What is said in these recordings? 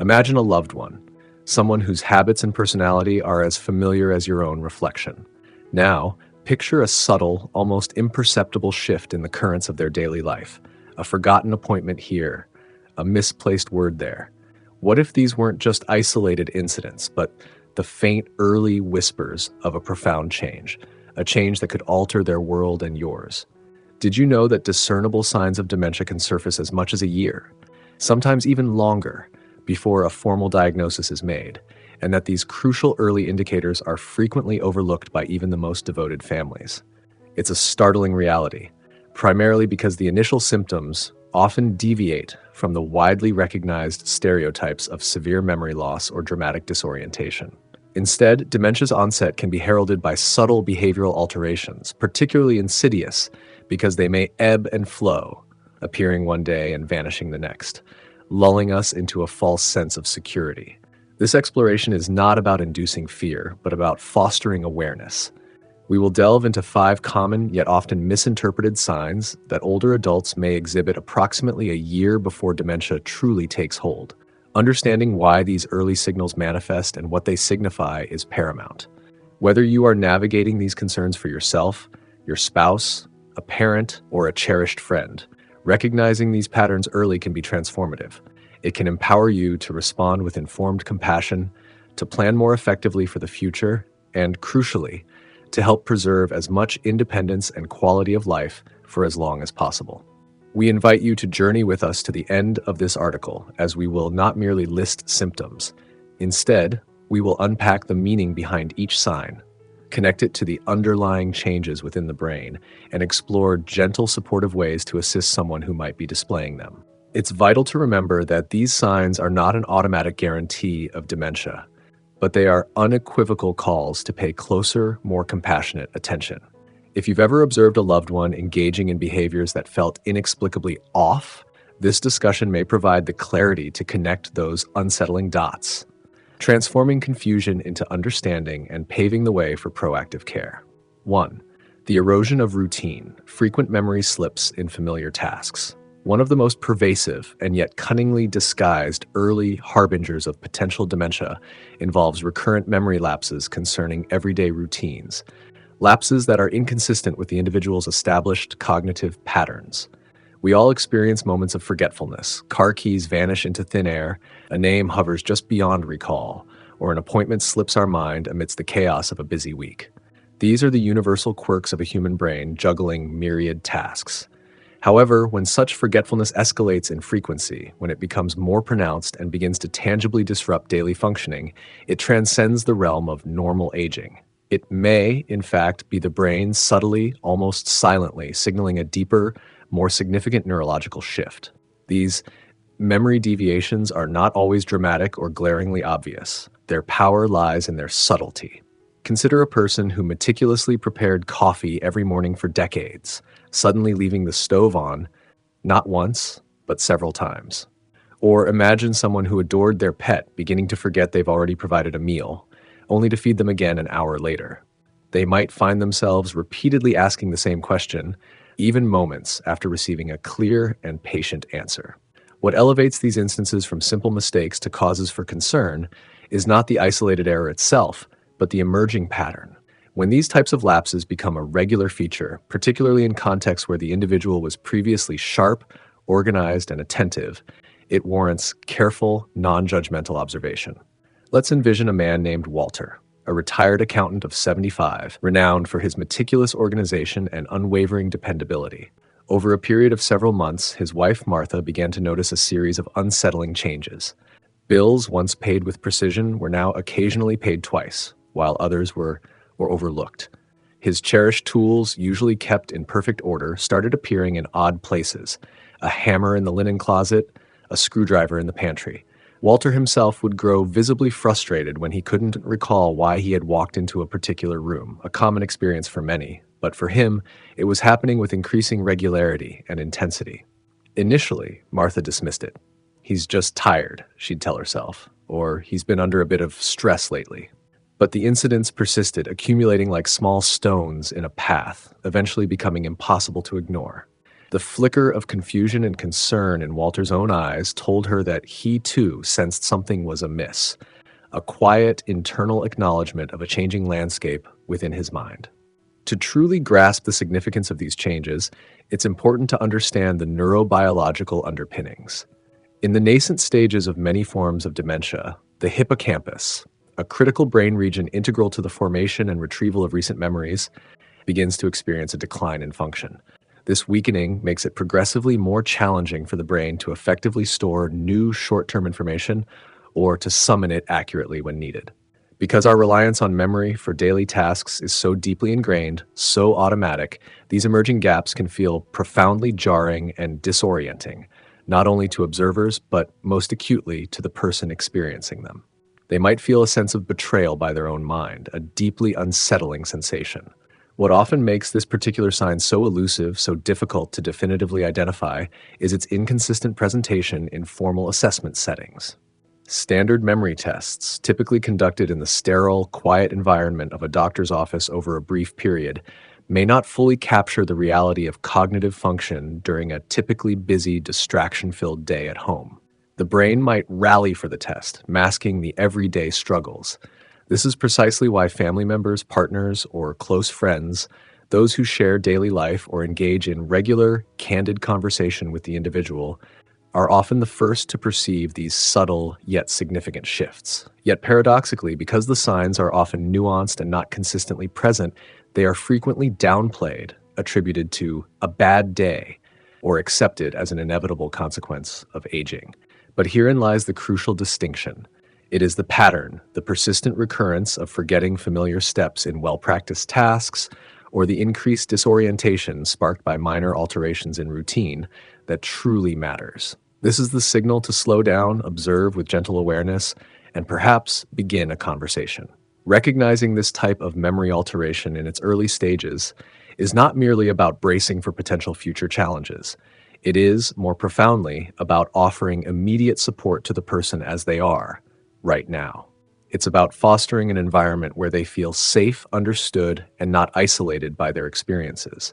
Imagine a loved one, someone whose habits and personality are as familiar as your own reflection. Now, picture a subtle, almost imperceptible shift in the currents of their daily life. A forgotten appointment here, a misplaced word there. What if these weren't just isolated incidents, but the faint early whispers of a profound change, a change that could alter their world and yours? Did you know that discernible signs of dementia can surface as much as a year, sometimes even longer, before a formal diagnosis is made, and that these crucial early indicators are frequently overlooked by even the most devoted families? It's a startling reality, primarily because the initial symptoms often deviate from the widely recognized stereotypes of severe memory loss or dramatic disorientation. Instead, dementia's onset can be heralded by subtle behavioral alterations, particularly insidious, because they may ebb and flow, appearing one day and vanishing the next, lulling us into a false sense of security. This exploration is not about inducing fear, but about fostering awareness. We will delve into 5 common yet often misinterpreted signs that older adults may exhibit approximately a year before dementia truly takes hold. Understanding why these early signals manifest and what they signify is paramount. Whether you are navigating these concerns for yourself, your spouse, a parent, or a cherished friend, recognizing these patterns early can be transformative. It can empower you to respond with informed compassion, to plan more effectively for the future, and, crucially, to help preserve as much independence and quality of life for as long as possible. We invite you to journey with us to the end of this article, as we will not merely list symptoms. Instead, we will unpack the meaning behind each sign, connect it to the underlying changes within the brain, and explore gentle, supportive ways to assist someone who might be displaying them. It's vital to remember that these signs are not an automatic guarantee of dementia, but they are unequivocal calls to pay closer, more compassionate attention. If you've ever observed a loved one engaging in behaviors that felt inexplicably off, this discussion may provide the clarity to connect those unsettling dots, transforming confusion into understanding and paving the way for proactive care. 1. The erosion of routine, frequent memory slips in familiar tasks. One of the most pervasive and yet cunningly disguised early harbingers of potential dementia involves recurrent memory lapses concerning everyday routines, lapses that are inconsistent with the individual's established cognitive patterns. We all experience moments of forgetfulness. Car keys vanish into thin air, a name hovers just beyond recall, or an appointment slips our mind amidst the chaos of a busy week. These are the universal quirks of a human brain juggling myriad tasks. However, when such forgetfulness escalates in frequency, when it becomes more pronounced and begins to tangibly disrupt daily functioning, it transcends the realm of normal aging. It may, in fact, be the brain subtly, almost silently, signaling a deeper, more significant neurological shift. These memory deviations are not always dramatic or glaringly obvious. Their power lies in their subtlety. Consider a person who meticulously prepared coffee every morning for decades, suddenly leaving the stove on, not once, but several times. Or imagine someone who adored their pet beginning to forget they've already provided a meal, only to feed them again an hour later. They might find themselves repeatedly asking the same question, even moments after receiving a clear and patient answer. What elevates these instances from simple mistakes to causes for concern is not the isolated error itself, but the emerging pattern. When these types of lapses become a regular feature, particularly in contexts where the individual was previously sharp, organized, and attentive, it warrants careful, non-judgmental observation. Let's envision a man named Walter, a retired accountant of 75, renowned for his meticulous organization and unwavering dependability. Over a period of several months, his wife Martha began to notice a series of unsettling changes. Bills once paid with precision were now occasionally paid twice, while others were overlooked. His cherished tools, usually kept in perfect order, started appearing in odd places: a hammer in the linen closet, a screwdriver in the pantry. Walter himself would grow visibly frustrated when he couldn't recall why he had walked into a particular room, a common experience for many, but for him, it was happening with increasing regularity and intensity. Initially, Martha dismissed it. "He's just tired," she'd tell herself, or "he's been under a bit of stress lately." But the incidents persisted, accumulating like small stones in a path, eventually becoming impossible to ignore. The flicker of confusion and concern in Walter's own eyes told her that he too sensed something was amiss, a quiet internal acknowledgement of a changing landscape within his mind. To truly grasp the significance of these changes, it's important to understand the neurobiological underpinnings. In the nascent stages of many forms of dementia, the hippocampus, a critical brain region integral to the formation and retrieval of recent memories, begins to experience a decline in function. This weakening makes it progressively more challenging for the brain to effectively store new short-term information or to summon it accurately when needed. Because our reliance on memory for daily tasks is so deeply ingrained, so automatic, these emerging gaps can feel profoundly jarring and disorienting, not only to observers, but most acutely to the person experiencing them. They might feel a sense of betrayal by their own mind, a deeply unsettling sensation. What often makes this particular sign so elusive, so difficult to definitively identify, is its inconsistent presentation in formal assessment settings. Standard memory tests, typically conducted in the sterile, quiet environment of a doctor's office over a brief period, may not fully capture the reality of cognitive function during a typically busy, distraction-filled day at home. The brain might rally for the test, masking the everyday struggles. This is precisely why family members, partners, or close friends, those who share daily life or engage in regular, candid conversation with the individual, are often the first to perceive these subtle yet significant shifts. Yet paradoxically, because the signs are often nuanced and not consistently present, they are frequently downplayed, attributed to a bad day, or accepted as an inevitable consequence of aging. But herein lies the crucial distinction. It is the pattern, the persistent recurrence of forgetting familiar steps in well-practiced tasks, or the increased disorientation sparked by minor alterations in routine, that truly matters. This is the signal to slow down, observe with gentle awareness, and perhaps begin a conversation. Recognizing this type of memory alteration in its early stages is not merely about bracing for potential future challenges. It is, more profoundly, about offering immediate support to the person as they are, right now. It's about fostering an environment where they feel safe, understood, and not isolated by their experiences.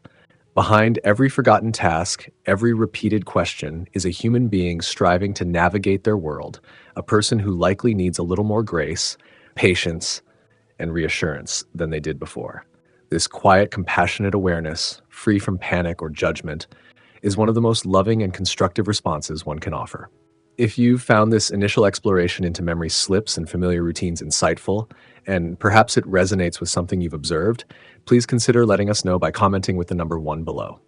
Behind every forgotten task, every repeated question, is a human being striving to navigate their world, a person who likely needs a little more grace, patience, and reassurance than they did before. This quiet, compassionate awareness, free from panic or judgment, is one of the most loving and constructive responses one can offer. If you've found this initial exploration into memory slips and familiar routines insightful, and perhaps it resonates with something you've observed, please consider letting us know by commenting with the number 1 below.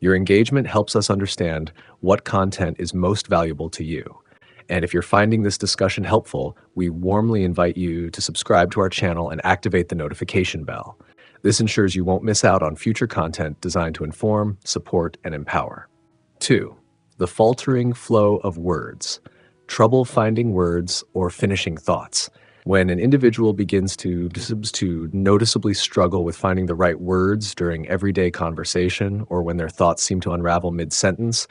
Your engagement helps us understand what content is most valuable to you. And if you're finding this discussion helpful, we warmly invite you to subscribe to our channel and activate the notification bell. This ensures you won't miss out on future content designed to inform, support, and empower. 2. The faltering flow of words. Trouble finding words or finishing thoughts. When an individual begins to noticeably struggle with finding the right words during everyday conversation, or when their thoughts seem to unravel mid-sentence,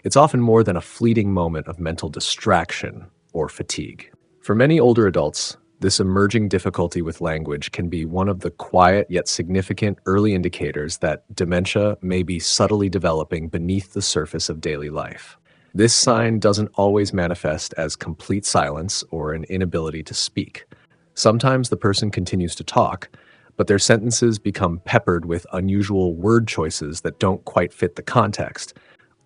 it's often more than a fleeting moment of mental distraction or fatigue. For many older adults, this emerging difficulty with language can be one of the quiet yet significant early indicators that dementia may be subtly developing beneath the surface of daily life. This sign doesn't always manifest as complete silence or an inability to speak. Sometimes the person continues to talk, but their sentences become peppered with unusual word choices that don't quite fit the context,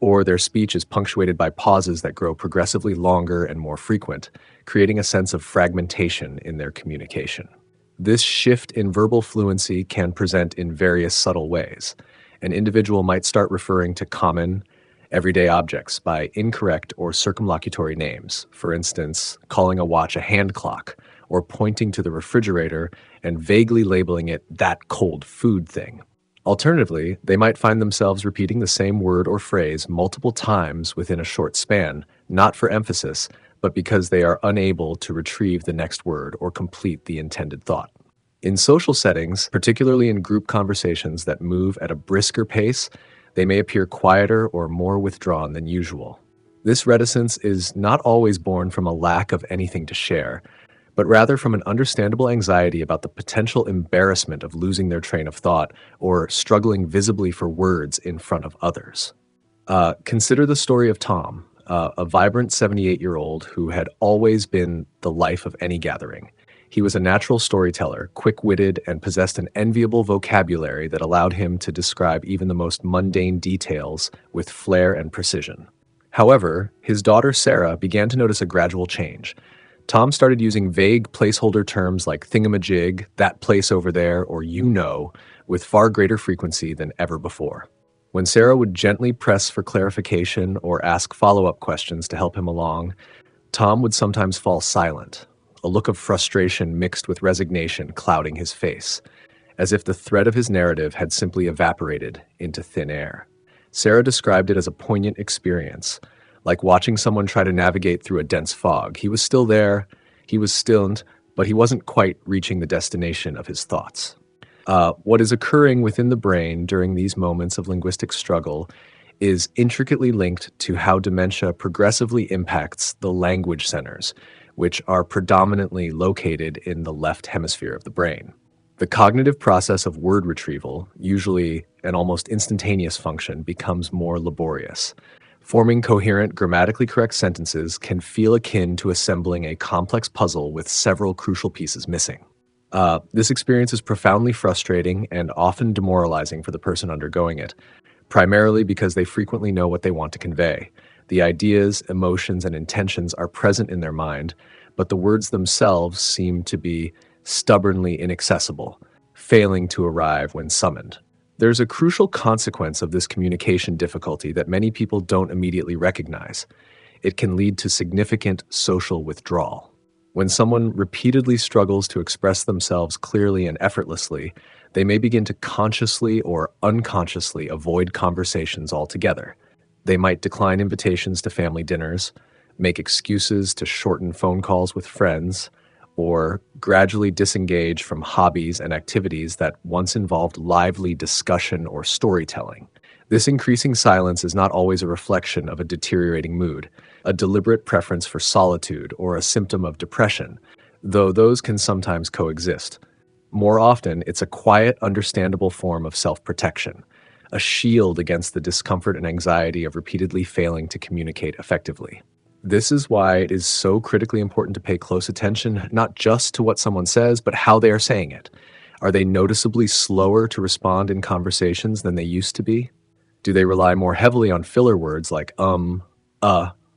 or their speech is punctuated by pauses that grow progressively longer and more frequent, creating a sense of fragmentation in their communication. This shift in verbal fluency can present in various subtle ways. An individual might start referring to common, everyday objects by incorrect or circumlocutory names, for instance, calling a watch a hand clock, or pointing to the refrigerator and vaguely labeling it that cold food thing. Alternatively, they might find themselves repeating the same word or phrase multiple times within a short span, not for emphasis, but because they are unable to retrieve the next word or complete the intended thought. In social settings, particularly in group conversations that move at a brisker pace, they may appear quieter or more withdrawn than usual. This reticence is not always born from a lack of anything to share, but rather from an understandable anxiety about the potential embarrassment of losing their train of thought or struggling visibly for words in front of others. Consider the story of Tom, a vibrant 78-year-old who had always been the life of any gathering. He was a natural storyteller, quick-witted, and possessed an enviable vocabulary that allowed him to describe even the most mundane details with flair and precision. However, his daughter Sarah began to notice a gradual change. Tom started using vague placeholder terms like thingamajig, that place over there, or you know, with far greater frequency than ever before. When Sarah would gently press for clarification or ask follow-up questions to help him along, Tom would sometimes fall silent, a look of frustration mixed with resignation clouding his face, as if the thread of his narrative had simply evaporated into thin air. Sarah described it as a poignant experience, like watching someone try to navigate through a dense fog. He was still there, he was stilled, but he wasn't quite reaching the destination of his thoughts. What is occurring within the brain during these moments of linguistic struggle is intricately linked to how dementia progressively impacts the language centers, which are predominantly located in the left hemisphere of the brain. The cognitive process of word retrieval, usually an almost instantaneous function, becomes more laborious. Forming coherent, grammatically correct sentences can feel akin to assembling a complex puzzle with several crucial pieces missing. This experience is profoundly frustrating and often demoralizing for the person undergoing it, primarily because they frequently know what they want to convey. The ideas, emotions, and intentions are present in their mind, but the words themselves seem to be stubbornly inaccessible, failing to arrive when summoned. There's a crucial consequence of this communication difficulty that many people don't immediately recognize. It can lead to significant social withdrawal. When someone repeatedly struggles to express themselves clearly and effortlessly, they may begin to consciously or unconsciously avoid conversations altogether. They might decline invitations to family dinners, make excuses to shorten phone calls with friends, or gradually disengage from hobbies and activities that once involved lively discussion or storytelling. This increasing silence is not always a reflection of a deteriorating mood, a deliberate preference for solitude, or a symptom of depression, though those can sometimes coexist. More often, it's a quiet, understandable form of self-protection, a shield against the discomfort and anxiety of repeatedly failing to communicate effectively. This is why it is so critically important to pay close attention, not just to what someone says, but how they are saying it. Are they noticeably slower to respond in conversations than they used to be? Do they rely more heavily on filler words like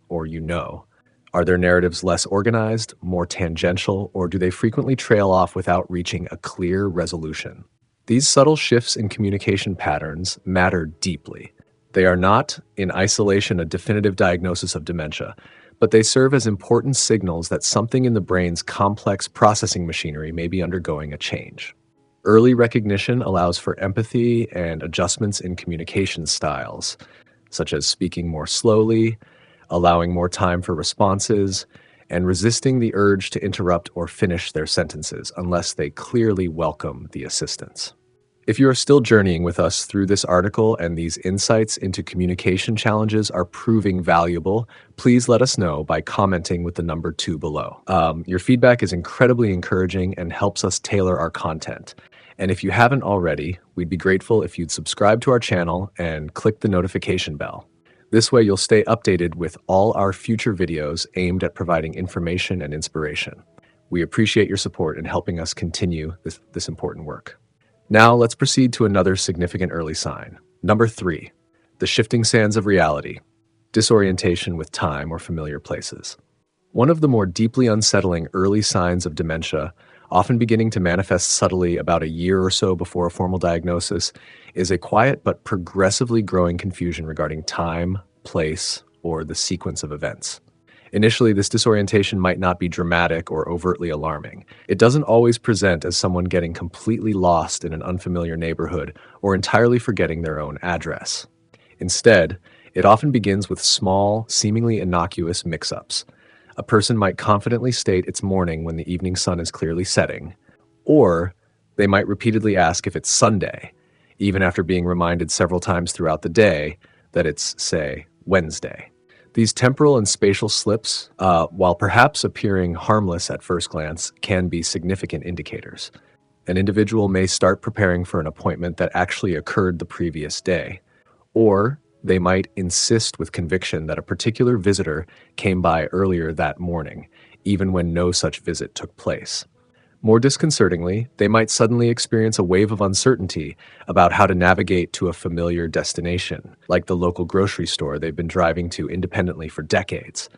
or you know? Are their narratives less organized, more tangential, or do they frequently trail off without reaching a clear resolution? These subtle shifts in communication patterns matter deeply. They are not, in isolation, a definitive diagnosis of dementia, but they serve as important signals that something in the brain's complex processing machinery may be undergoing a change. Early recognition allows for empathy and adjustments in communication styles, such as speaking more slowly, allowing more time for responses, and resisting the urge to interrupt or finish their sentences unless they clearly welcome the assistance. If you are still journeying with us through this article and these insights into communication challenges are proving valuable, please let us know by commenting with the number 2 below. Your feedback is incredibly encouraging and helps us tailor our content. And if you haven't already, we'd be grateful if you'd subscribe to our channel and click the notification bell. This way you'll stay updated with all our future videos aimed at providing information and inspiration. We appreciate your support in helping us continue this important work. Now let's proceed to another significant early sign. Number 3, the shifting sands of reality, disorientation with time or familiar places. One of the more deeply unsettling early signs of dementia, often beginning to manifest subtly about a year or so before a formal diagnosis, is a quiet but progressively growing confusion regarding time, place, or the sequence of events. Initially, this disorientation might not be dramatic or overtly alarming. It doesn't always present as someone getting completely lost in an unfamiliar neighborhood or entirely forgetting their own address. Instead, it often begins with small, seemingly innocuous mix-ups. A person might confidently state it's morning when the evening sun is clearly setting, or they might repeatedly ask if it's Sunday, even after being reminded several times throughout the day that it's, say, Wednesday. These temporal and spatial slips, while perhaps appearing harmless at first glance, can be significant indicators. An individual may start preparing for an appointment that actually occurred the previous day, or They might insist with conviction that a particular visitor came by earlier that morning, even when no such visit took place. More disconcertingly, they might suddenly experience a wave of uncertainty about how to navigate to a familiar destination, like the local grocery store they've been driving to independently for decades.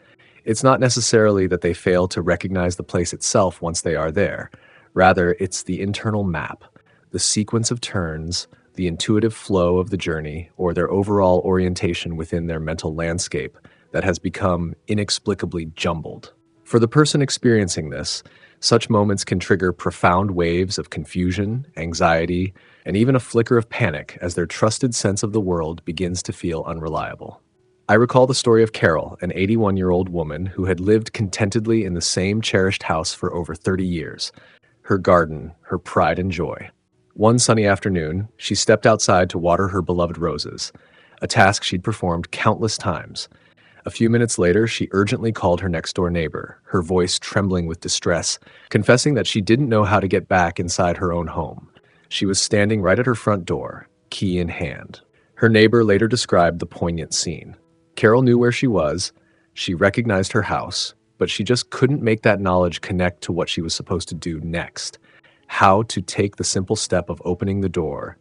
It's not necessarily that they fail to recognize the place itself once they are there. Rather, it's the internal map, the sequence of turns, the intuitive flow of the journey, or their overall orientation within their mental landscape that has become inexplicably jumbled. For the person experiencing this, such moments can trigger profound waves of confusion, anxiety, and even a flicker of panic as their trusted sense of the world begins to feel unreliable. I recall the story of Carol, an 81-year-old woman who had lived contentedly in the same cherished house for over 30 years, her garden, her pride and joy. One sunny afternoon, she stepped outside to water her beloved roses, a task she'd performed countless times. A few minutes later, she urgently called her next-door neighbor, her voice trembling with distress, confessing that she didn't know how to get back inside her own home. She was standing right at her front door, key in hand. Her neighbor later described the poignant scene. Carol knew where she was, she recognized her house, but she just couldn't make that knowledge connect to what she was supposed to do next, how to take the simple step of opening the door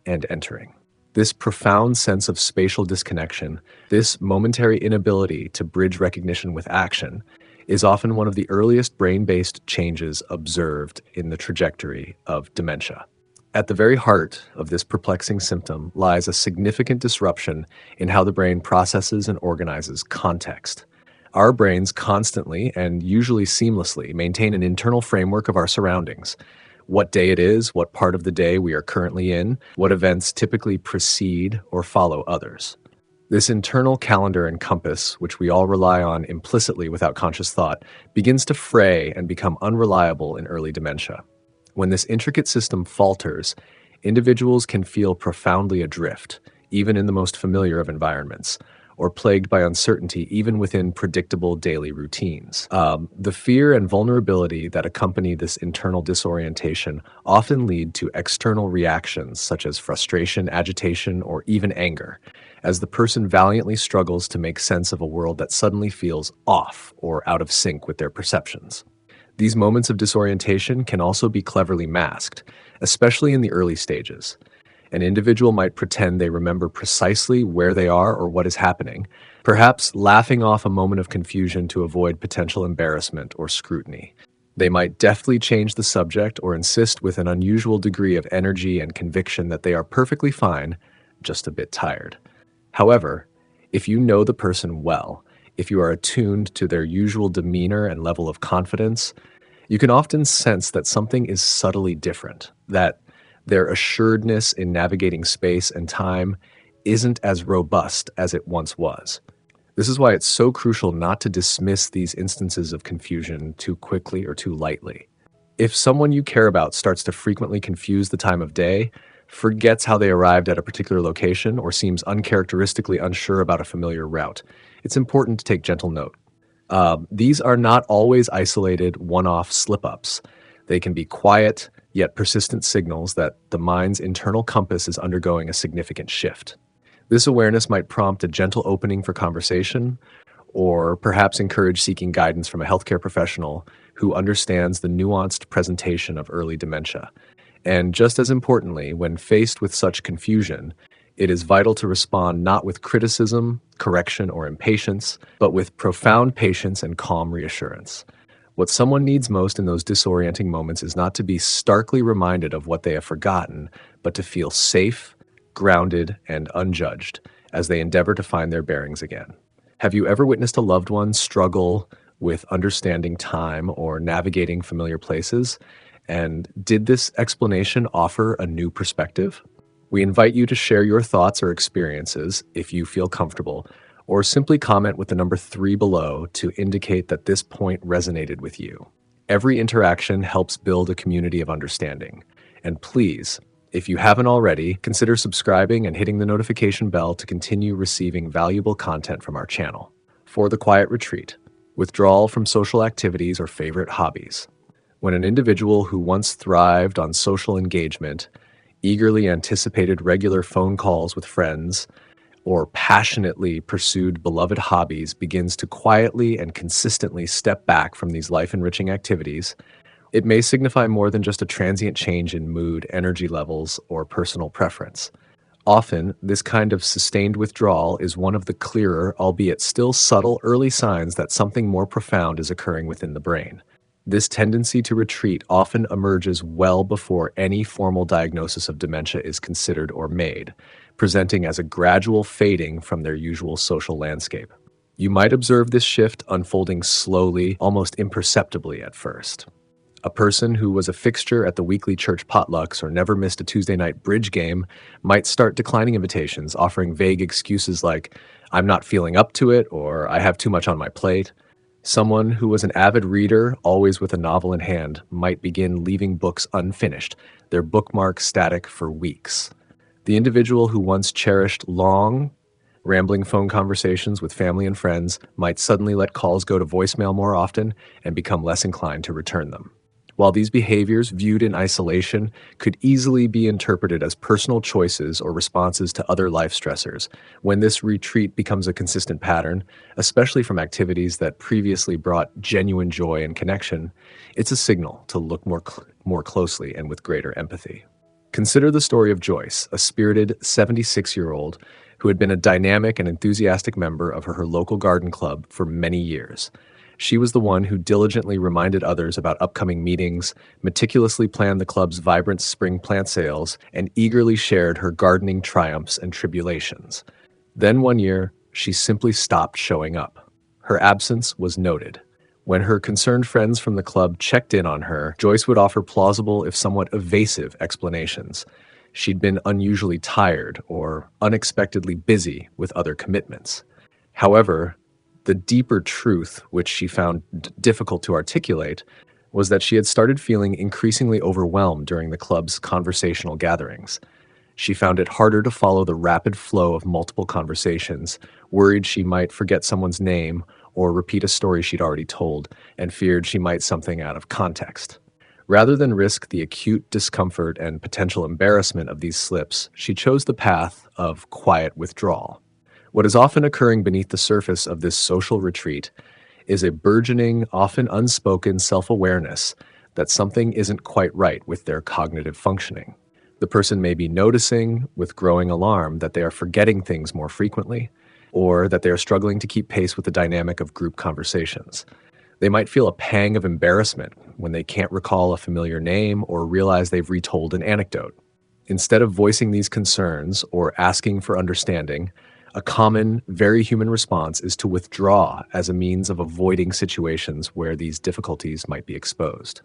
and entering. This profound sense of spatial disconnection, this momentary inability to bridge recognition with action, is often one of the earliest brain-based changes observed in the trajectory of dementia. At the very heart of this perplexing symptom lies a significant disruption in how the brain processes and organizes context. Our brains constantly and usually seamlessly maintain an internal framework of our surroundings. What day it is, what part of the day we are currently in, what events typically precede or follow others. This internal calendar and compass, which we all rely on implicitly without conscious thought, begins to fray and become unreliable in early dementia. When this intricate system falters, individuals can feel profoundly adrift, even in the most familiar of environments, or plagued by uncertainty even within predictable daily routines. The fear and vulnerability that accompany this internal disorientation often lead to external reactions such as frustration, agitation, or even anger, as the person valiantly struggles to make sense of a world that suddenly feels off or out of sync with their perceptions. These moments of disorientation can also be cleverly masked, especially in the early stages. An individual might pretend they remember precisely where they are or what is happening, perhaps laughing off a moment of confusion to avoid potential embarrassment or scrutiny. They might deftly change the subject or insist with an unusual degree of energy and conviction that they are perfectly fine, just a bit tired. However, if you know the person well, if you are attuned to their usual demeanor and level of confidence, you can often sense that something is subtly different, that their assuredness in navigating space and time isn't as robust as it once was. This is why it's so crucial not to dismiss these instances of confusion too quickly or too lightly. If someone you care about starts to frequently confuse the time of day, forgets how they arrived at a particular location, or seems uncharacteristically unsure about a familiar route, it's important to take gentle note. These are not always isolated, one-off slip-ups. They can be quiet, yet persistent signals that the mind's internal compass is undergoing a significant shift. This awareness might prompt a gentle opening for conversation, or perhaps encourage seeking guidance from a healthcare professional who understands the nuanced presentation of early dementia. And just as importantly, when faced with such confusion, it is vital to respond not with criticism, correction, or impatience, but with profound patience and calm reassurance. What someone needs most in those disorienting moments is not to be starkly reminded of what they have forgotten, but to feel safe, grounded, and unjudged as they endeavor to find their bearings again. Have you ever witnessed a loved one struggle with understanding time or navigating familiar places? And did this explanation offer a new perspective? We invite you to share your thoughts or experiences if you feel comfortable, or simply comment with the number 3 below to indicate that this point resonated with you. Every interaction helps build a community of understanding. And please, if you haven't already, consider subscribing and hitting the notification bell to continue receiving valuable content from our channel. For the quiet retreat, withdrawal from social activities or favorite hobbies. When an individual who once thrived on social engagement, eagerly anticipated regular phone calls with friends, or passionately pursued beloved hobbies begins to quietly and consistently step back from these life enriching activities, it may signify more than just a transient change in mood, energy levels, or personal preference. Often, this kind of sustained withdrawal is one of the clearer, albeit still subtle, early signs that something more profound is occurring within the brain. This tendency to retreat often emerges well before any formal diagnosis of dementia is considered or made, presenting as a gradual fading from their usual social landscape. You might observe this shift unfolding slowly, almost imperceptibly at first. A person who was a fixture at the weekly church potlucks or never missed a Tuesday night bridge game might start declining invitations, offering vague excuses like, "I'm not feeling up to it," or "I have too much on my plate." Someone who was an avid reader, always with a novel in hand, might begin leaving books unfinished, their bookmarks static for weeks. The individual who once cherished long, rambling phone conversations with family and friends might suddenly let calls go to voicemail more often and become less inclined to return them. While these behaviors, viewed in isolation, could easily be interpreted as personal choices or responses to other life stressors, when this retreat becomes a consistent pattern, especially from activities that previously brought genuine joy and connection, it's a signal to look more closely and with greater empathy. Consider the story of Joyce, a spirited 76-year-old who had been a dynamic and enthusiastic member of her local garden club for many years. She was the one who diligently reminded others about upcoming meetings, meticulously planned the club's vibrant spring plant sales, and eagerly shared her gardening triumphs and tribulations. Then one year, she simply stopped showing up. Her absence was noted. When her concerned friends from the club checked in on her, Joyce would offer plausible, if somewhat evasive, explanations. She'd been unusually tired or unexpectedly busy with other commitments. However, the deeper truth, which she found difficult to articulate, was that she had started feeling increasingly overwhelmed during the club's conversational gatherings. She found it harder to follow the rapid flow of multiple conversations, worried she might forget someone's name or repeat a story she'd already told, and feared she might something out of context. Rather than risk the acute discomfort and potential embarrassment of these slips, she chose the path of quiet withdrawal. What is often occurring beneath the surface of this social retreat is a burgeoning, often unspoken self-awareness that something isn't quite right with their cognitive functioning. The person may be noticing, with growing alarm, that they are forgetting things more frequently, or that they are struggling to keep pace with the dynamic of group conversations. They might feel a pang of embarrassment when they can't recall a familiar name or realize they've retold an anecdote. Instead of voicing these concerns or asking for understanding, a common, very human response is to withdraw as a means of avoiding situations where these difficulties might be exposed.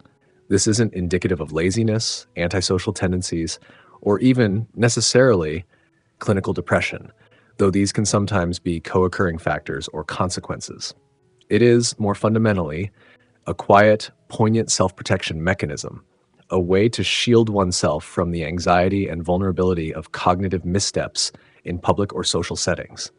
This isn't indicative of laziness, antisocial tendencies, or even necessarily clinical depression, though these can sometimes be co-occurring factors or consequences. It is, more fundamentally, a quiet, poignant self-protection mechanism, a way to shield oneself from the anxiety and vulnerability of cognitive missteps in public or social settings.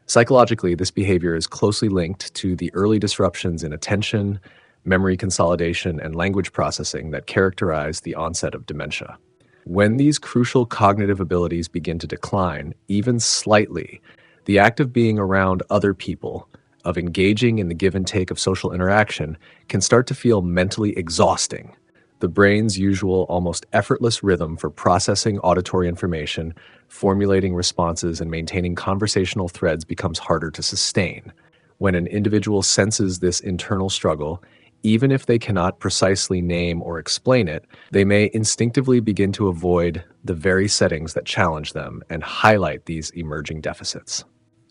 Psychologically, this behavior is closely linked to the early disruptions in attention, memory consolidation, and language processing that characterize the onset of dementia. When these crucial cognitive abilities begin to decline, even slightly, the act of being around other people, of engaging in the give and take of social interaction, can start to feel mentally exhausting. The brain's usual, almost effortless rhythm for processing auditory information, formulating responses, and maintaining conversational threads becomes harder to sustain. When an individual senses this internal struggle, even if they cannot precisely name or explain it, they may instinctively begin to avoid the very settings that challenge them and highlight these emerging deficits.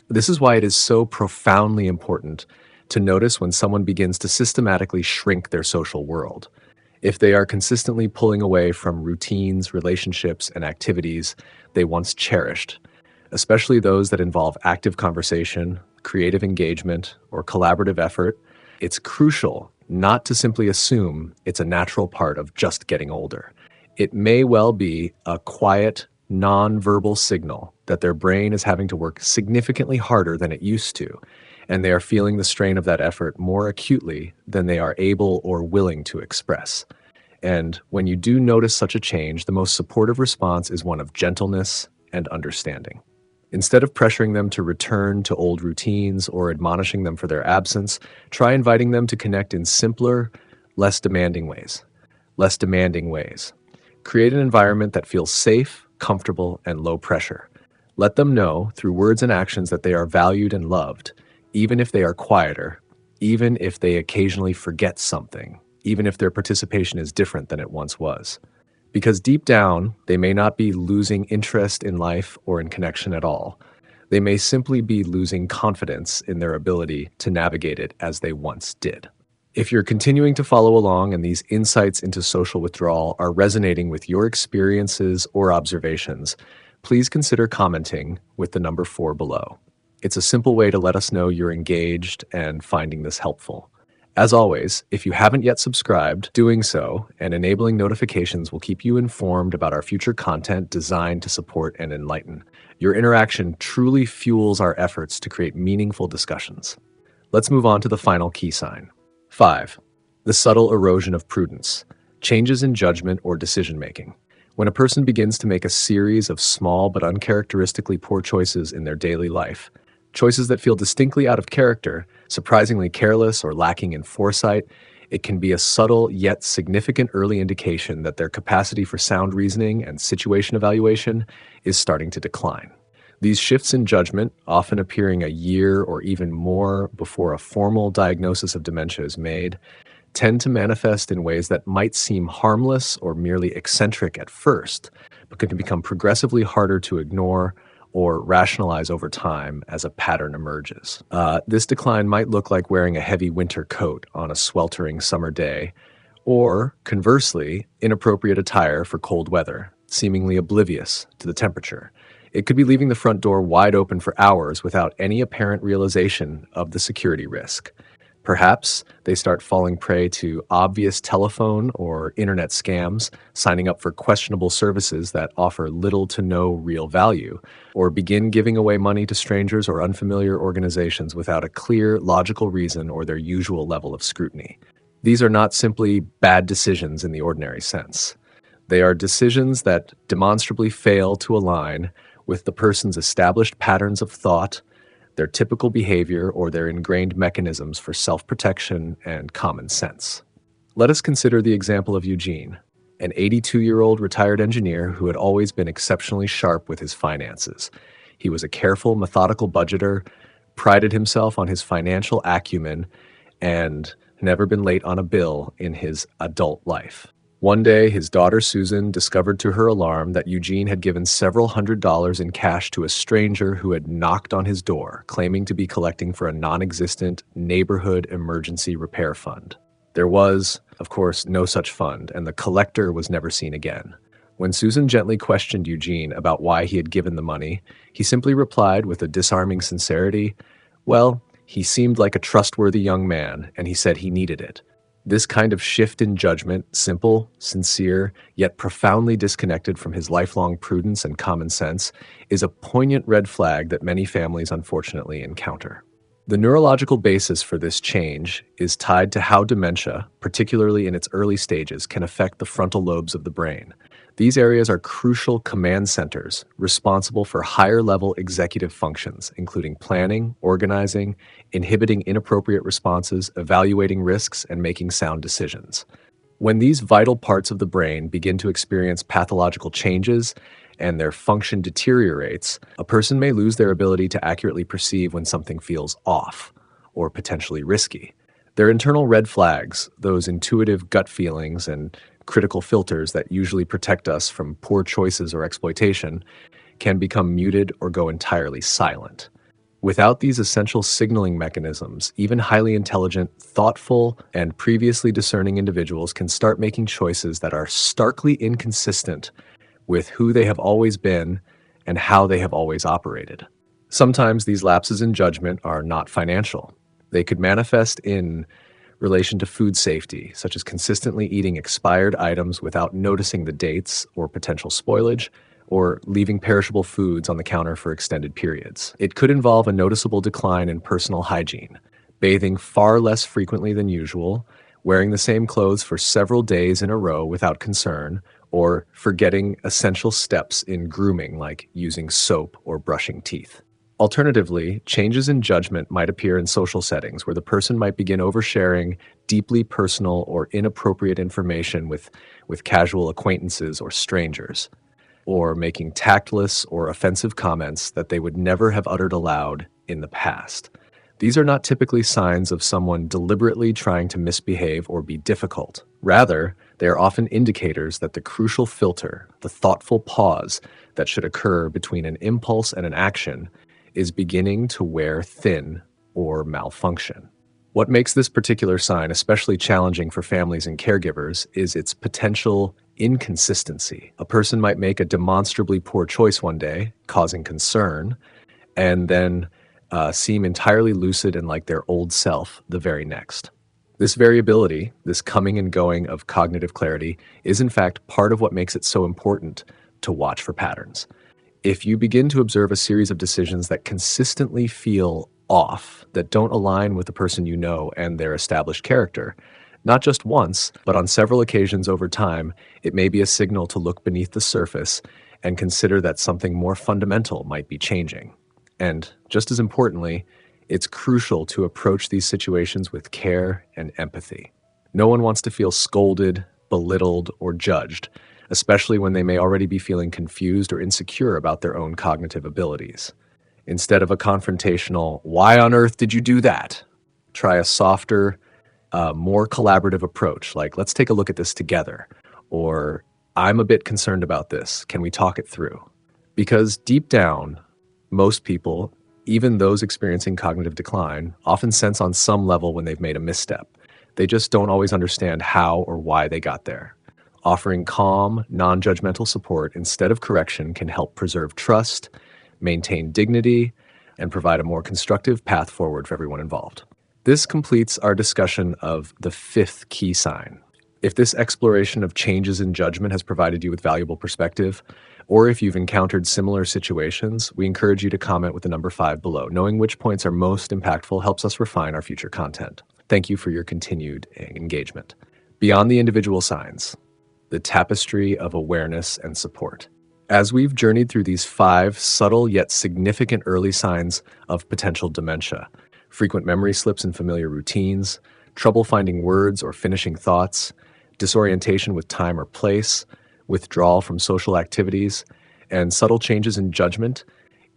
This is why it is so profoundly important to notice when someone begins to systematically shrink their social world. If they are consistently pulling away from routines, relationships, and activities they once cherished, especially those that involve active conversation, creative engagement, or collaborative effort, it's crucial not to simply assume it's a natural part of just getting older. It may well be a quiet, non-verbal signal that their brain is having to work significantly harder than it used to, and they are feeling the strain of that effort more acutely than they are able or willing to express. And when you do notice such a change, the most supportive response is one of gentleness and understanding. Instead of pressuring them to return to old routines or admonishing them for their absence, try inviting them to connect in simpler, less demanding ways. Less demanding ways. Create an environment that feels safe, comfortable, and low pressure. Let them know through words and actions that they are valued and loved, even if they are quieter, even if they occasionally forget something, even if their participation is different than it once was. Because deep down, they may not be losing interest in life or in connection at all. They may simply be losing confidence in their ability to navigate it as they once did. If you're continuing to follow along and these insights into social withdrawal are resonating with your experiences or observations, please consider commenting with the number 4 below. It's a simple way to let us know you're engaged and finding this helpful. As always, if you haven't yet subscribed, doing so and enabling notifications will keep you informed about our future content designed to support and enlighten. Your interaction truly fuels our efforts to create meaningful discussions. Let's move on to the final key sign. 5. The subtle erosion of prudence. Changes in judgment or decision-making. When a person begins to make a series of small but uncharacteristically poor choices in their daily life, choices that feel distinctly out of character, surprisingly careless, or lacking in foresight, it can be a subtle yet significant early indication that their capacity for sound reasoning and situation evaluation is starting to decline. These shifts in judgment, often appearing a year or even more before a formal diagnosis of dementia is made, tend to manifest in ways that might seem harmless or merely eccentric at first, but can become progressively harder to ignore or rationalize over time as a pattern emerges. This decline might look like wearing a heavy winter coat on a sweltering summer day, or, conversely, inappropriate attire for cold weather, seemingly oblivious to the temperature. It could be leaving the front door wide open for hours without any apparent realization of the security risk. Perhaps they start falling prey to obvious telephone or internet scams, signing up for questionable services that offer little to no real value, or begin giving away money to strangers or unfamiliar organizations without a clear, logical reason or their usual level of scrutiny. These are not simply bad decisions in the ordinary sense. They are decisions that demonstrably fail to align with the person's established patterns of thought, their typical behavior, or their ingrained mechanisms for self-protection and common sense. Let us consider the example of Eugene, an 82-year-old retired engineer who had always been exceptionally sharp with his finances. He was a careful, methodical budgeter, prided himself on his financial acumen, and never been late on a bill in his adult life. One day, his daughter Susan discovered to her alarm that Eugene had given several $100s in cash to a stranger who had knocked on his door, claiming to be collecting for a non-existent neighborhood emergency repair fund. There was, of course, no such fund, and the collector was never seen again. When Susan gently questioned Eugene about why he had given the money, he simply replied with a disarming sincerity, "Well, he seemed like a trustworthy young man, and he said he needed it." This kind of shift in judgment, simple, sincere, yet profoundly disconnected from his lifelong prudence and common sense, is a poignant red flag that many families unfortunately encounter. The neurological basis for this change is tied to how dementia, particularly in its early stages, can affect the frontal lobes of the brain. These areas are crucial command centers responsible for higher-level executive functions, including planning, organizing, inhibiting inappropriate responses, evaluating risks, and making sound decisions. When these vital parts of the brain begin to experience pathological changes and their function deteriorates, a person may lose their ability to accurately perceive when something feels off or potentially risky. Their internal red flags, those intuitive gut feelings and critical filters that usually protect us from poor choices or exploitation, can become muted or go entirely silent. Without these essential signaling mechanisms, even highly intelligent, thoughtful, and previously discerning individuals can start making choices that are starkly inconsistent with who they have always been and how they have always operated. Sometimes these lapses in judgment are not financial. They could manifest in relation to food safety, such as consistently eating expired items without noticing the dates or potential spoilage, or leaving perishable foods on the counter for extended periods. It could involve a noticeable decline in personal hygiene, bathing far less frequently than usual, wearing the same clothes for several days in a row without concern, or forgetting essential steps in grooming like using soap or brushing teeth. Alternatively, changes in judgment might appear in social settings where the person might begin oversharing deeply personal or inappropriate information with casual acquaintances or strangers, or making tactless or offensive comments that they would never have uttered aloud in the past. These are not typically signs of someone deliberately trying to misbehave or be difficult. Rather, they are often indicators that the crucial filter, the thoughtful pause that should occur between an impulse and an action, is beginning to wear thin or malfunction. What makes this particular sign especially challenging for families and caregivers is its potential inconsistency. A person might make a demonstrably poor choice one day, causing concern, and then seem entirely lucid and like their old self the very next. This variability, this coming and going of cognitive clarity, is in fact part of what makes it so important to watch for patterns. If you begin to observe a series of decisions that consistently feel off, that don't align with the person you know and their established character, not just once, but on several occasions over time, it may be a signal to look beneath the surface and consider that something more fundamental might be changing. And just as importantly, it's crucial to approach these situations with care and empathy. No one wants to feel scolded, belittled, or judged, especially when they may already be feeling confused or insecure about their own cognitive abilities. Instead of a confrontational, "Why on earth did you do that?" try a softer, more collaborative approach, like, "Let's take a look at this together," or "I'm a bit concerned about this. Can we talk it through?" Because deep down, most people, even those experiencing cognitive decline, often sense on some level when they've made a misstep. They just don't always understand how or why they got there. Offering calm, non-judgmental support instead of correction can help preserve trust, maintain dignity, and provide a more constructive path forward for everyone involved. This completes our discussion of the fifth key sign. If this exploration of changes in judgment has provided you with valuable perspective, or if you've encountered similar situations, we encourage you to comment with the number 5 below. Knowing which points are most impactful helps us refine our future content. Thank you for your continued engagement. Beyond the individual signs, the tapestry of awareness and support. As we've journeyed through these 5 subtle yet significant early signs of potential dementia, frequent memory slips in familiar routines, trouble finding words or finishing thoughts, disorientation with time or place, withdrawal from social activities, and subtle changes in judgment,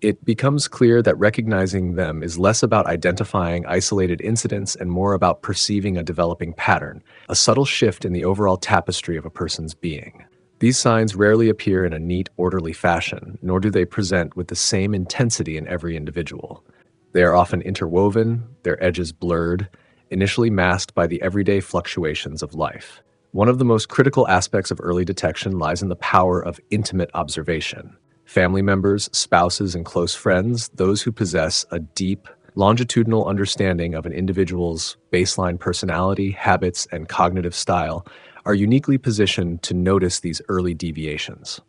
it becomes clear that recognizing them is less about identifying isolated incidents and more about perceiving a developing pattern, a subtle shift in the overall tapestry of a person's being. These signs rarely appear in a neat, orderly fashion, nor do they present with the same intensity in every individual. They are often interwoven, their edges blurred, initially masked by the everyday fluctuations of life. One of the most critical aspects of early detection lies in the power of intimate observation. Family members, spouses, and close friends, those who possess a deep, longitudinal understanding of an individual's baseline personality, habits, and cognitive style, are uniquely positioned to notice these early deviations.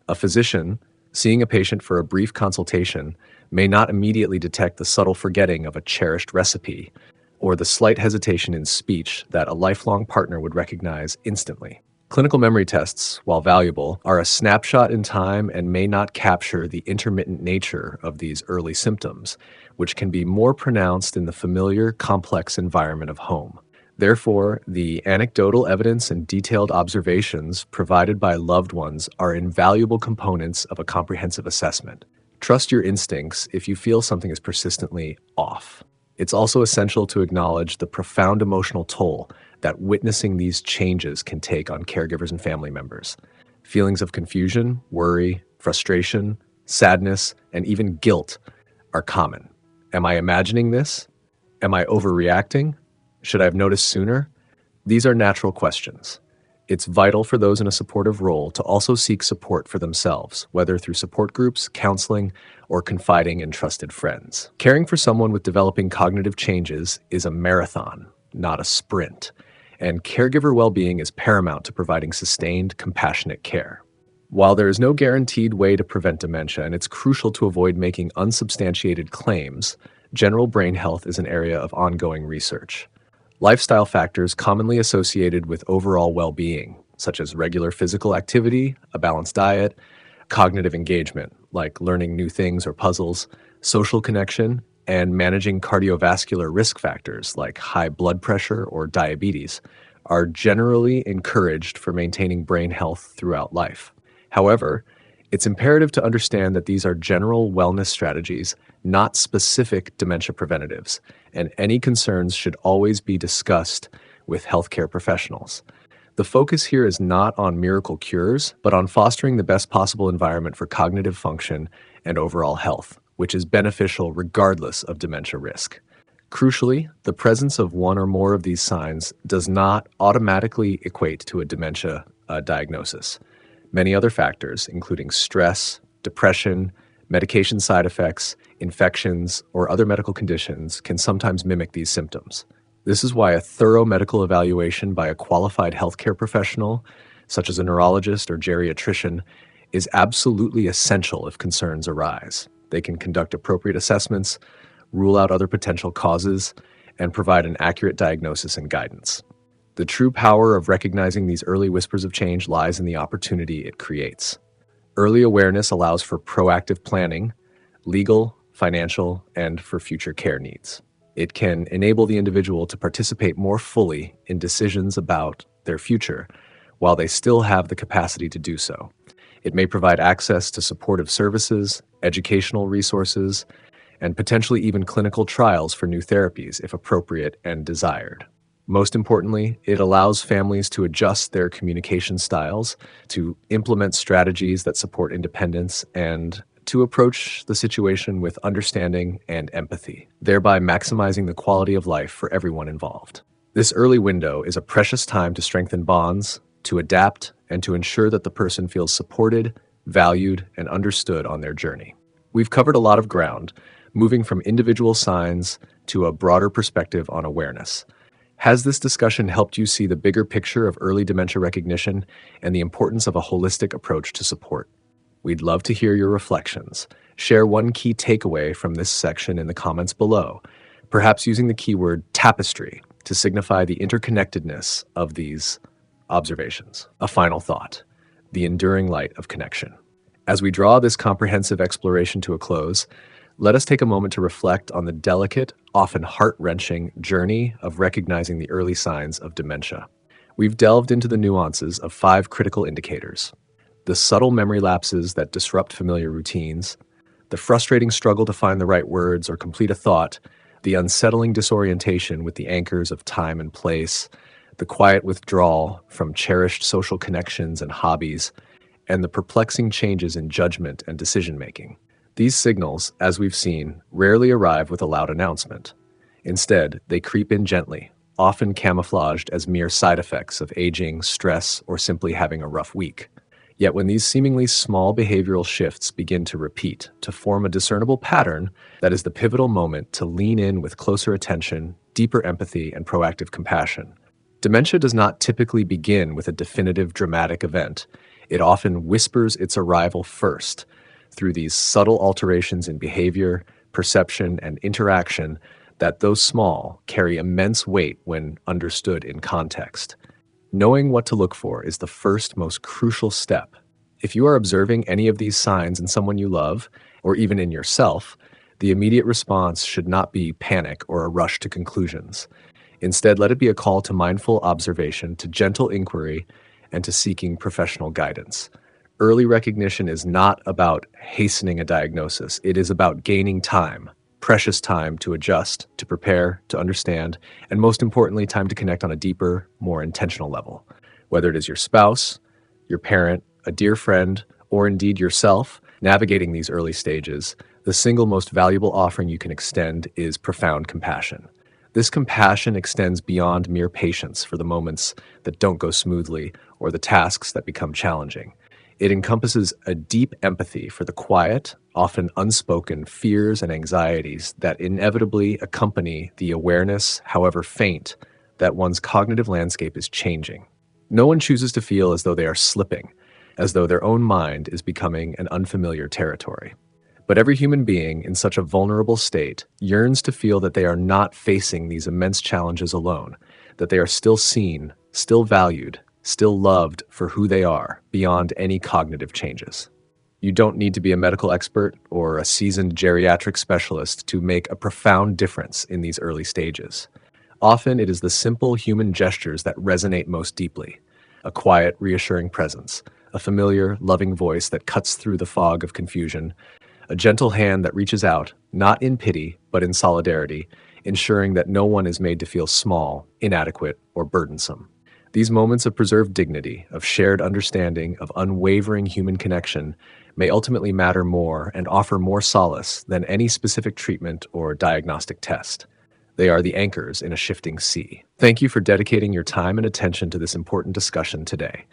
A physician, seeing a patient for a brief consultation, may not immediately detect the subtle forgetting of a cherished recipe, or the slight hesitation in speech that a lifelong partner would recognize instantly. Clinical memory tests, while valuable, are a snapshot in time and may not capture the intermittent nature of these early symptoms, which can be more pronounced in the familiar, complex environment of home. Therefore, the anecdotal evidence and detailed observations provided by loved ones are invaluable components of a comprehensive assessment. Trust your instincts if you feel something is persistently off. It's also essential to acknowledge the profound emotional toll that witnessing these changes can take on caregivers and family members. Feelings of confusion, worry, frustration, sadness, and even guilt are common. Am I imagining this? Am I overreacting? Should I have noticed sooner? These are natural questions. It's vital for those in a supportive role to also seek support for themselves, whether through support groups, counseling, or confiding in trusted friends. Caring for someone with developing cognitive changes is a marathon, not a sprint, and caregiver well-being is paramount to providing sustained, compassionate care. While there is no guaranteed way to prevent dementia, and it's crucial to avoid making unsubstantiated claims, general brain health is an area of ongoing research. Lifestyle factors commonly associated with overall well-being, such as regular physical activity, a balanced diet, cognitive engagement, like learning new things or puzzles, social connection, and managing cardiovascular risk factors like high blood pressure or diabetes are generally encouraged for maintaining brain health throughout life. However, it's imperative to understand that these are general wellness strategies, not specific dementia preventatives, and any concerns should always be discussed with healthcare professionals. The focus here is not on miracle cures, but on fostering the best possible environment for cognitive function and overall health, which is beneficial regardless of dementia risk. Crucially, the presence of one or more of these signs does not automatically equate to a dementia diagnosis. Many other factors, including stress, depression, medication side effects, infections, or other medical conditions, can sometimes mimic these symptoms. This is why a thorough medical evaluation by a qualified healthcare professional, such as a neurologist or geriatrician, is absolutely essential if concerns arise. They can conduct appropriate assessments, rule out other potential causes, and provide an accurate diagnosis and guidance. The true power of recognizing these early whispers of change lies in the opportunity it creates. Early awareness allows for proactive planning, legal, financial, and for future care needs. It can enable the individual to participate more fully in decisions about their future, while they still have the capacity to do so. It may provide access to supportive services, educational resources, and potentially even clinical trials for new therapies if appropriate and desired. Most importantly, it allows families to adjust their communication styles, to implement strategies that support independence, and to approach the situation with understanding and empathy, thereby maximizing the quality of life for everyone involved. This early window is a precious time to strengthen bonds, to adapt, and to ensure that the person feels supported, valued, and understood on their journey. We've covered a lot of ground, moving from individual signs to a broader perspective on awareness. Has this discussion helped you see the bigger picture of early dementia recognition and the importance of a holistic approach to support? We'd love to hear your reflections. Share one key takeaway from this section in the comments below, perhaps using the keyword tapestry to signify the interconnectedness of these observations. A final thought: the enduring light of connection. As we draw this comprehensive exploration to a close, let us take a moment to reflect on the delicate, often heart-wrenching journey of recognizing the early signs of dementia. We've delved into the nuances of 5 critical indicators: the subtle memory lapses that disrupt familiar routines, the frustrating struggle to find the right words or complete a thought, the unsettling disorientation with the anchors of time and place, the quiet withdrawal from cherished social connections and hobbies, and the perplexing changes in judgment and decision-making. These signals, as we've seen, rarely arrive with a loud announcement. Instead, they creep in gently, often camouflaged as mere side effects of aging, stress, or simply having a rough week. Yet when these seemingly small behavioral shifts begin to repeat, to form a discernible pattern, that is the pivotal moment to lean in with closer attention, deeper empathy, and proactive compassion. Dementia does not typically begin with a definitive dramatic event. It often whispers its arrival first, through these subtle alterations in behavior, perception, and interaction that, though small, carry immense weight when understood in context. Knowing what to look for is the first most crucial step. If you are observing any of these signs in someone you love, or even in yourself, the immediate response should not be panic or a rush to conclusions. Instead, let it be a call to mindful observation, to gentle inquiry, and to seeking professional guidance. Early recognition is not about hastening a diagnosis. It is about gaining time, precious time to adjust, to prepare, to understand, and most importantly, time to connect on a deeper, more intentional level. Whether it is your spouse, your parent, a dear friend, or indeed yourself, navigating these early stages, the single most valuable offering you can extend is profound compassion. This compassion extends beyond mere patience for the moments that don't go smoothly or the tasks that become challenging. It encompasses a deep empathy for the quiet, often unspoken fears and anxieties that inevitably accompany the awareness, however faint, that one's cognitive landscape is changing. No one chooses to feel as though they are slipping, as though their own mind is becoming an unfamiliar territory. But every human being in such a vulnerable state yearns to feel that they are not facing these immense challenges alone, that they are still seen, still valued, still loved for who they are beyond any cognitive changes. You don't need to be a medical expert or a seasoned geriatric specialist to make a profound difference in these early stages. Often it is the simple human gestures that resonate most deeply: a quiet, reassuring presence, a familiar, loving voice that cuts through the fog of confusion, a gentle hand that reaches out, not in pity, but in solidarity, ensuring that no one is made to feel small, inadequate, or burdensome. These moments of preserved dignity, of shared understanding, of unwavering human connection may ultimately matter more and offer more solace than any specific treatment or diagnostic test. They are the anchors in a shifting sea. Thank you for dedicating your time and attention to this important discussion today.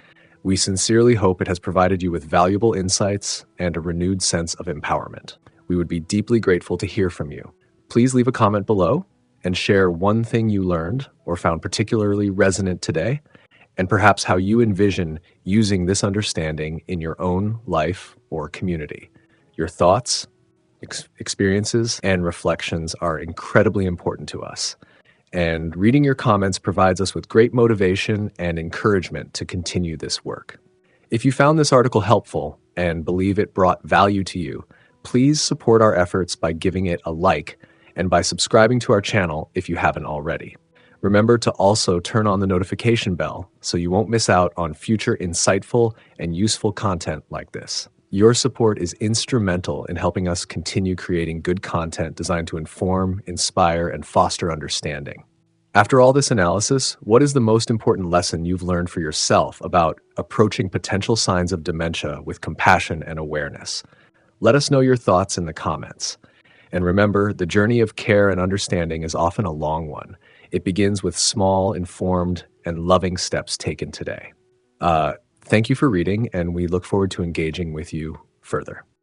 We sincerely hope it has provided you with valuable insights and a renewed sense of empowerment. We would be deeply grateful to hear from you. Please leave a comment below and share one thing you learned or found particularly resonant today, and perhaps how you envision using this understanding in your own life or community. Your thoughts, experiences, and reflections are incredibly important to us, and reading your comments provides us with great motivation and encouragement to continue this work. If you found this article helpful and believe it brought value to you, please support our efforts by giving it a like and by subscribing to our channel if you haven't already. Remember to also turn on the notification bell so you won't miss out on future insightful and useful content like this. Your support is instrumental in helping us continue creating good content designed to inform, inspire, and foster understanding. After all this analysis, what is the most important lesson you've learned for yourself about approaching potential signs of dementia with compassion and awareness? Let us know your thoughts in the comments. And remember, the journey of care and understanding is often a long one. It begins with small, informed, and loving steps taken today. Thank you for reading, and we look forward to engaging with you further.